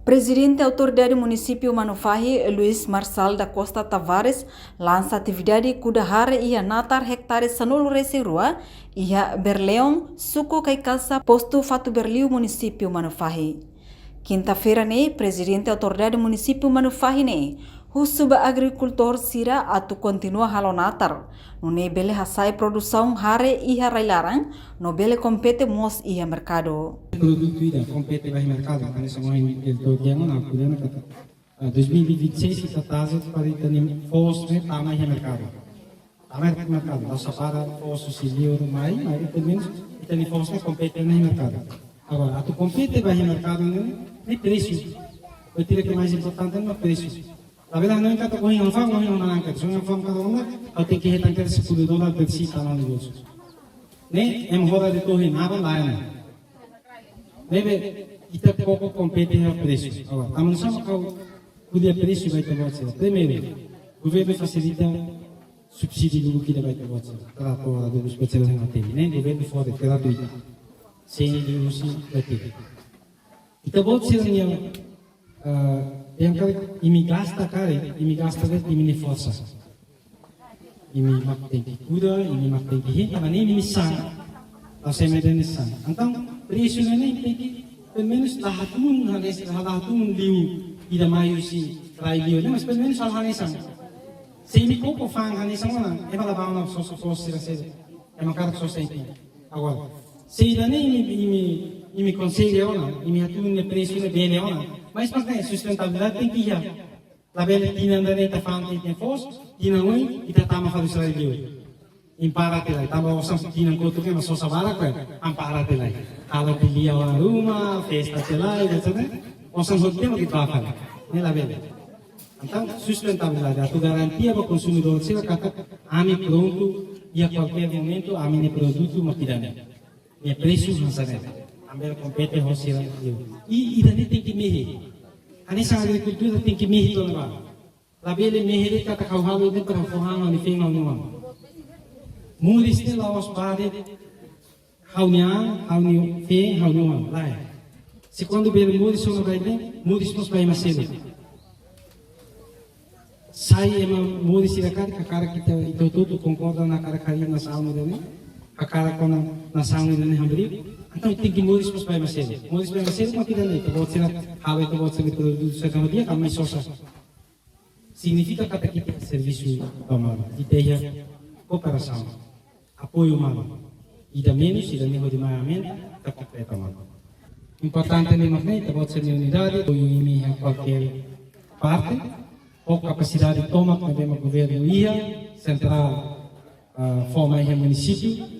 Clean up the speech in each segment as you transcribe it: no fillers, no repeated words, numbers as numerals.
Presidente da Autoridade Município Manufahi, Luiz Marçal da Costa Tavares, lança atividade Kudahare ia natar hectares sanulu reserua ia Berleão, suku kai casa posto Fatu Berliu Município Manufahi. Quinta-feira ne, Presidente da Autoridade Município Manufahi ne, Husuba agricultor sira atu continua halo natar. No ne bele hasai produção hare ia railarang, no bele compete mos ia mercado. Produto ida compete vai mercado, kami semua ini itu yang mana aku dia kata 2026 kita target para itu force tama ia mercado. Tama mercado, nossa para force silio mai itu means itu ni force compete na mercado. Agora, atu compete vai mercado ni preço. Eu diria que mais importante é o preço. La verdad no encanta coger un fan, coger una anca. Son un fan cada una, o tem que retancar esse $10 per sita no negócio. Ne, é hora de torre nada lá, né? Deve ita pouco compete no preço. Agora, a manutenção que podia preço vai ter você. Primeiro, o governo facilita subsídio do que vai ter você. Para toda dos pessoas na TV, né? O governo fora gratuito. Sem uso da TV. Ita pode ser yang kali imi gasta imi força, imi mak tengki kuda, imi mak tengki hita, mana imi sang, atau semedan sang. Então, preço ini tengki, pelo menos lahatun liu, ida mayu si rai liu, mas pelo menos hal hanesang. Se imi koko fang hanesang mana, ema labang na sos sira, ema karak sos tengki. Agora, se ida ne imi consegue ona, imi hatun ne preço ne bene ona. Mas para sustentabilidade tem que ir. La bela tina andare ta fan tem força, tina oi e ta tama fazer isso aí. Impara telai, tama osam tina koto que mas só sabara com, ampara telai. Ala pilia a ruma, festa telai, etc. Osam hotel que tá fazendo. Né la bela. Então, sustentabilidade, a tu garantia para o consumidor, se kata ami pronto e a qualquer momento ami ne produto makidane. E preço não sabe. Ambil compete hosira e daí tem que meher. A nessa agricultura tem que meher todo mundo. La bele meher kata kau halu de para forrar no fim ao não. Muris de lá os pare haunian fim ao não lá. Se quando bele muris só vai bem, muris pos vai macelo. Sai ema muris ira cara kita itu tudo concorda na cara cair na sauna dele. A cara com na sauna dele hambri. Então tem que muris pos vai macelo. Muris vai macelo mas tidak naik. Buat sila hawe itu buat sila produksi sama dia kami sosa. Significa kata kita serviço humano, ideia cooperação, apoio humano. Ida menos, ida menos de maiamento, kata kita humano. Importante ni makna itu buat sila unidade, apoio ini a qualquer parte, ou capacidade de toma que o governo ia, central, forma em município.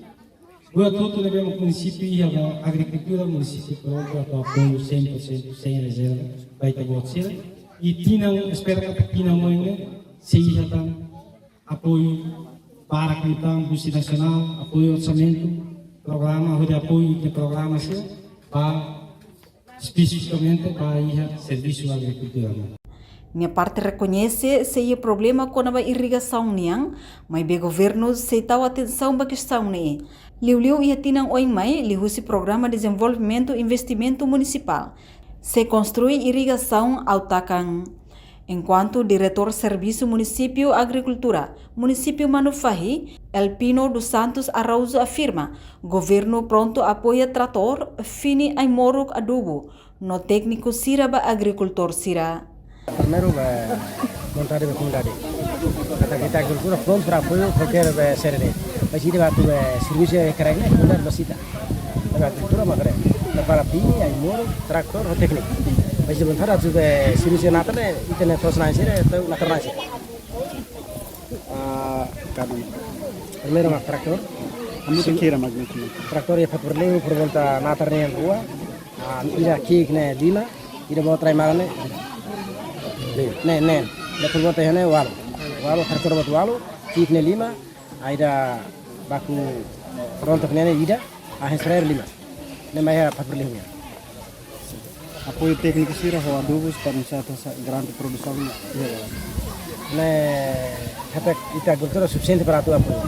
Buat tudo levamos município e a agricultura município pronto a apoio 100% sem reserva vai ter você e espera que tinha muito seja tam apoio para a Busca Nacional apoio orçamento programa de apoio de programas para especificamente para a serviço agricultura. Minha parte reconhece se o problema com a irrigação niang, mas o governo se tahu atenção para a questão ne. Liu ia tinang oi mai lihusi programa de desenvolvimento e investimento municipal. Se construi irrigação autarcang. Enquanto diretor Serviço Município Agricultura, Município Manufahi, Elpino dos Santos Araújo afirma, governo pronto apoia trator fini ai moruk adubo, no técnico sira ba agricultor sira. Primeiro, montare a comunidade. Kita agricultura pronto para apoio qualquer serene. Mas ini waktu serviço kerana benar masih tak. Agricultura makre. Para pini, aimor, traktor, teknik. Mas sebentar aja serviço nata ne, internet terus nasi ne, tu nak nasi. Kan. Primeiro mak traktor. Kami sekira magnet. Traktor ya perlu pervolta nata ne yang dua. Ira kik ne lima. Ira bawa try magne. Ne. Da pervolta ya ne walu. Walu traktor buat walu. Kik ne lima. Aida baku rontok nene ida ahen serer lima nema ya paperlihnya apoio técnico sira ho adubos para sata grande produção ne hata ita agricultura suficiente para tu apoio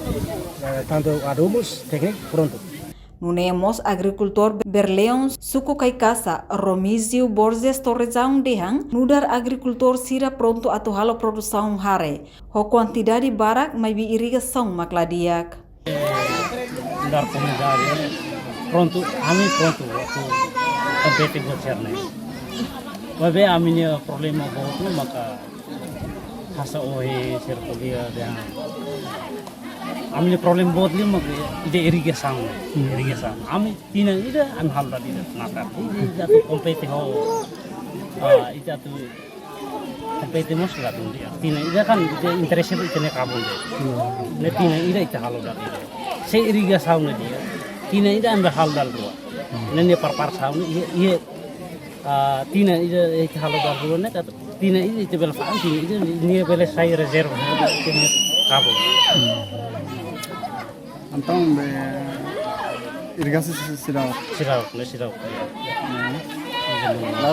tanto adubos técnico pronto Nunemos agricultor Berleon suku Kaikasa Romizio Borges Torrezaun dehang nudar agricultor sira pronto atu halo produção hare. Ho quantidade barak mai bi irrigação makladiak. Dar comunidade pronto, pronto waktu competing buat cerne. Wabe aminnya problema bahwa maka hasa ohe serkulia dan aminnya problem buat lima ide irrigação. Ami tina ida am hal tadi nata. Ida tu competing ho ida tu competing mos lah tu dia. Tina ida kan ida interest itu tina kabul deh. Ne tina ida ita halo tadi. Se irrigação dia. Tina ida ambil hal dal dua. Nene par saun iya tina ida ita halo dal dua ne kata tina ida ita bel faan tina ida ni bel saya reserve tina kabul. Então, irrigação sedap. Claro,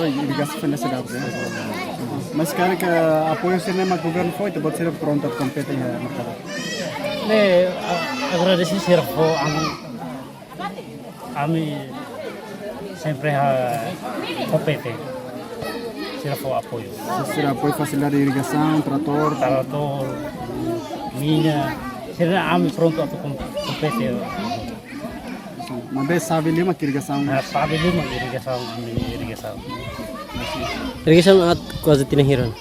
irrigação foi sedap. Mas sekarang ke apoio cinema governo foi, tu pode ser pronto para competir na mercado. Ne agradecer servo ami sempre compete. Servo apoio. Será apoio facilidade de irrigação, trator, minha. Será ami pronto para competir. Mas sabe lima que irrigação. Sabe lima irrigação, irrigação. Irrigação at kuasa tinahiran.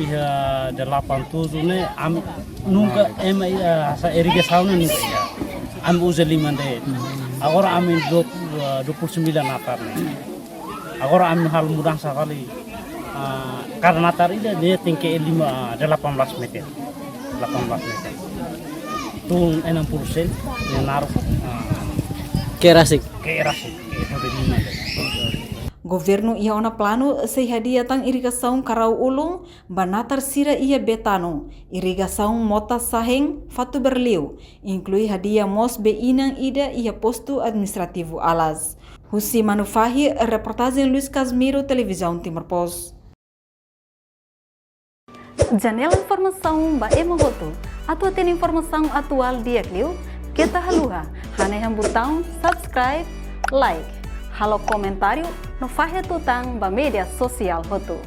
Ya 87 ne am nunca asa irrigação nunca ya. Am usa 5 de. Agora am 29 natar ne. Agora am hal mudah sekali. Karena natar ini dia tinggi 18 meter. 18 meter. Tuh 60% yang naruh Kerasik. Governo ia ona plano se hadia tang irrigação karau ulung banatar sira ia betano irrigação mota saheng fatu berliu inclui hadia mos be inang ida ia posto administrativo alas. Husi Manufahi, reportagem Luiz Casmiro, Televisão Timor Post. Janela informação ba emohoto atau tem informação atual dia kliu kita haluha haneham botão subscribe like halo comentário no fahe tutang ba media sosial hotu.